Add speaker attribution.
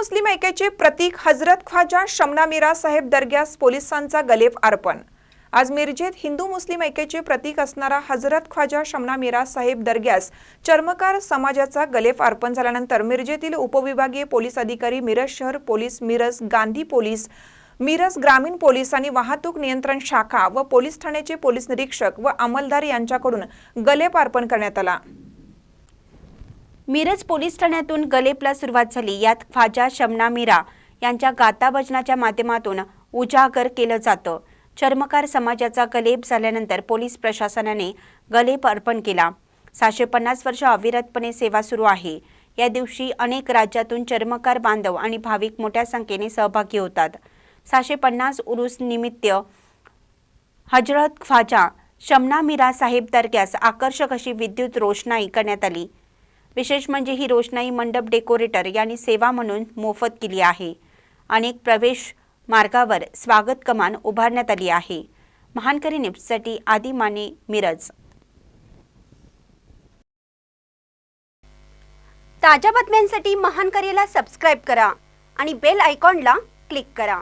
Speaker 1: मुस्लिम ऐक्याचे प्रतीक हजरत ख्वाजा शमना मीरा साहेब दर्ग्यास पोलिसांचा गलेफ अर्पण। आज मिरजेत हिंदू मुस्लिम ऐक्याचे प्रतीक असणारा हजरत ख्वाजा शमना मीरा साहेब दर्ग्यास चर्मकार समाजाचा गलेफ अर्पण झाल्यानंतर मिरजेतील उपविभागीय पोलीस अधिकारी, मिरज शहर पोलीस, मिरज गांधी पोलीस, मिरज ग्रामीण पोलीस आणि वाहतूक नियंत्रण शाखा व पोलीस ठाण्याचे पोलीस निरीक्षक व अंमलदार यांच्याकडून गलेफ अर्पण करण्यात आला।
Speaker 2: मिरज पोलीस ठाण्यातून गलेफला सुरुवात झाली। यात ख्वाजा शमना मीरा यांच्या गाथा भजनाच्या माध्यमातून उजागर केलं जातं। चर्मकार समाजाचा गलेफ झाल्यानंतर पोलीस प्रशासनाने गलेफ अर्पण केला। 750 वर्ष अविरतपणे सेवा सुरू आहे। या दिवशी अनेक राज्यातून चर्मकार बांधव आणि भाविक मोठ्या संख्येने सहभागी होतात। 750 उरूस निमित्त हजरत ख्वाजा शमना मीरा साहेब दर्ग्यास आकर्षक अशी विद्युत रोषणाई करण्यात आली। विशेष म्हणजे ही रोषणाई मंडप डेकोरेटर यांनी सेवा म्हणून मोफत केली आहे। अनेक प्रवेश मार्गावर स्वागत कमान उभारण्यात आली आहे। महानकरी न्यूजसाठी आदी माने, मिरज। ताज्या बातम्यांसाठी महानकरीला सबस्क्राइब करा आणि बेल आयकॉनला क्लिक करा।